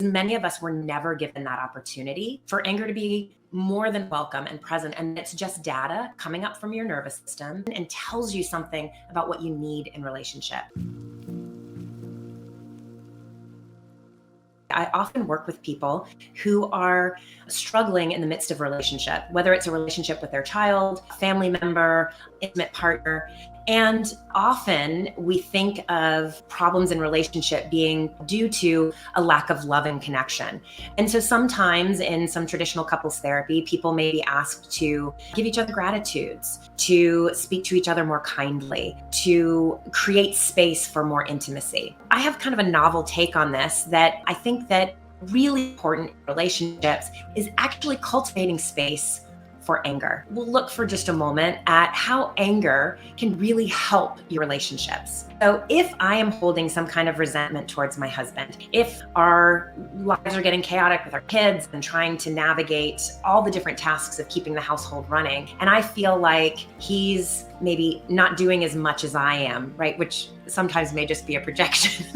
Many of us were never given that opportunity for anger to be more than welcome and present. And it's just data coming up from your nervous system and tells you something about what you need in relationship. I often work with people who are struggling in the midst of a relationship, whether it's a relationship with their child, family member, intimate partner. And often we think of problems in relationship being due to a lack of love and connection. And so sometimes in some traditional couples therapy, people may be asked to give each other gratitudes, to speak to each other more kindly, to create space for more intimacy. I have kind of a novel take on this that I think that really important in relationships is actually cultivating space for anger. We'll look for just a moment at how anger can really help your relationships. So if I am holding some kind of resentment towards my husband, if our lives are getting chaotic with our kids and trying to navigate all the different tasks of keeping the household running, and I feel like he's maybe not doing as much as I am, right? Which sometimes may just be a projection,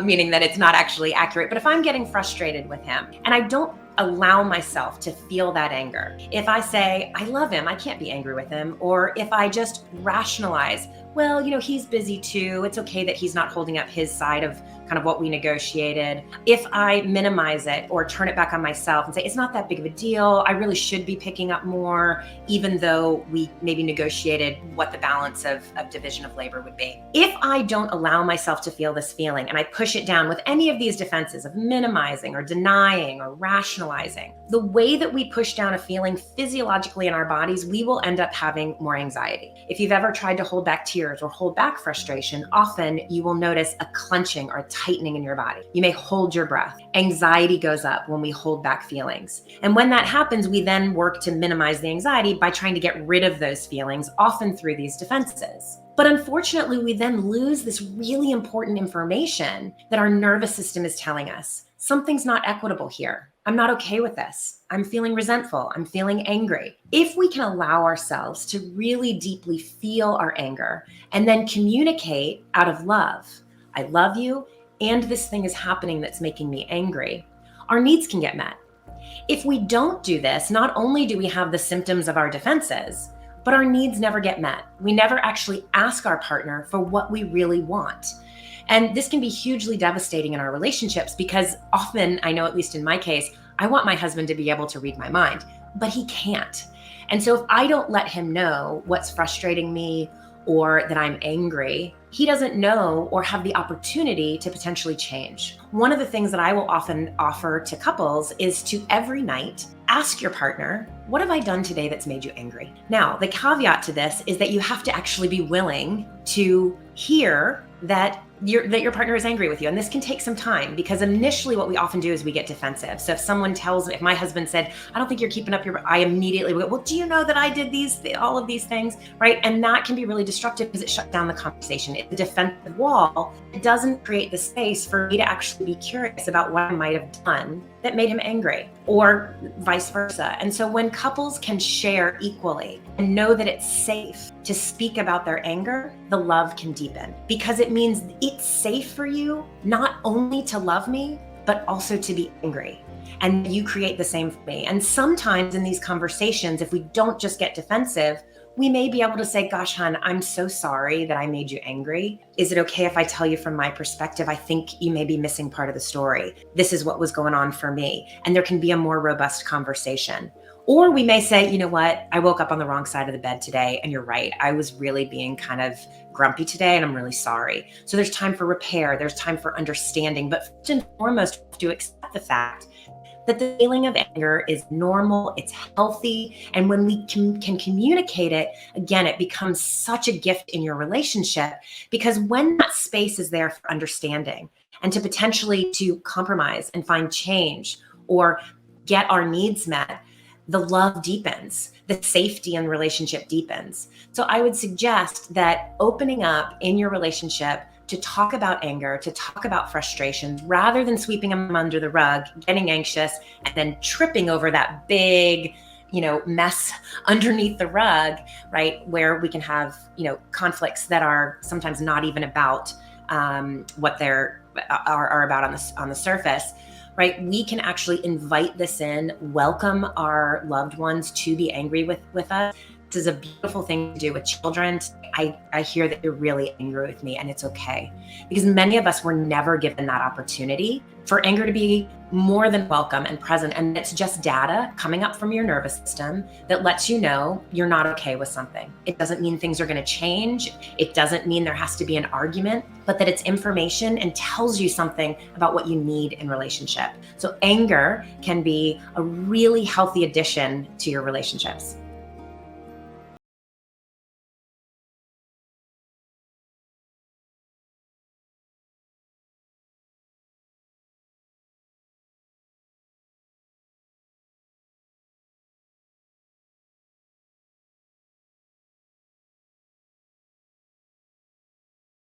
meaning that it's not actually accurate. But if I'm getting frustrated with him and I don't allow myself to feel that anger, if I say, I love him, I can't be angry with him, or if I just rationalize, well, he's busy too, it's okay that he's not holding up his side of kind of what we negotiated. If I minimize it or turn it back on myself and say, it's not that big of a deal, I really should be picking up more, even though we maybe negotiated what the balance of division of labor would be. If I don't allow myself to feel this feeling and I push it down with any of these defenses of minimizing or denying or rationalizing, the way that we push down a feeling physiologically in our bodies, we will end up having more anxiety. If you've ever tried to hold back tears or hold back frustration, often you will notice a clenching or a tightening in your body. You may hold your breath. Anxiety goes up when we hold back feelings. And when that happens, we then work to minimize the anxiety by trying to get rid of those feelings, often through these defenses. But unfortunately, we then lose this really important information that our nervous system is telling us. Something's not equitable here. I'm not okay with this. I'm feeling resentful. I'm feeling angry. If we can allow ourselves to really deeply feel our anger and then communicate out of love, I love you, and this thing is happening that's making me angry, our needs can get met. If we don't do this, not only do we have the symptoms of our defenses, but our needs never get met. We never actually ask our partner for what we really want. And this can be hugely devastating in our relationships because often, I know at least in my case, I want my husband to be able to read my mind, but he can't. And so if I don't let him know what's frustrating me or that I'm angry, he doesn't know or have the opportunity to potentially change. One of the things that I will often offer to couples is to every night ask your partner, what have I done today that's made you angry? Now, the caveat to this is that you have to actually be willing to hear that your partner is angry with you. And this can take some time because initially what we often do is we get defensive. So if my husband said, I don't think you're keeping up I immediately go, well, do you know that I did all of these things, right? And that can be really destructive because it shuts down the conversation. It's a defensive wall. It doesn't create the space for me to actually be curious about what I might have done that made him angry or vice versa. And so when couples can share equally and know that it's safe to speak about their anger, the love can deepen because it means it's safe for you not only to love me, but also to be angry. And you create the same for me. And sometimes in these conversations, if we don't just get defensive, we may be able to say, gosh, hon, I'm so sorry that I made you angry. Is it okay if I tell you from my perspective? I think you may be missing part of the story. This is what was going on for me. And there can be a more robust conversation. Or we may say, you know what? I woke up on the wrong side of the bed today. And you're right. I was really being kind of grumpy today and I'm really sorry. So there's time for repair. There's time for understanding. But first and foremost, we have to accept the fact that the feeling of anger is normal, it's healthy. And when we can communicate it, again, it becomes such a gift in your relationship because when that space is there for understanding and to potentially to compromise and find change or get our needs met, the love deepens, the safety in the relationship deepens. So I would suggest that opening up in your relationship to talk about anger, to talk about frustrations, rather than sweeping them under the rug, getting anxious, and then tripping over that big, mess underneath the rug, right? Where we can have, conflicts that are sometimes not even about what they're are about on the surface. right? We can actually invite this in, welcome our loved ones to be angry with us. This is a beautiful thing to do with children. I hear that you're really angry with me, and it's okay. Because many of us were never given that opportunity for anger to be more than welcome and present. And it's just data coming up from your nervous system that lets you know you're not okay with something. It doesn't mean things are going to change. It doesn't mean there has to be an argument, but that it's information and tells you something about what you need in relationship. So anger can be a really healthy addition to your relationships.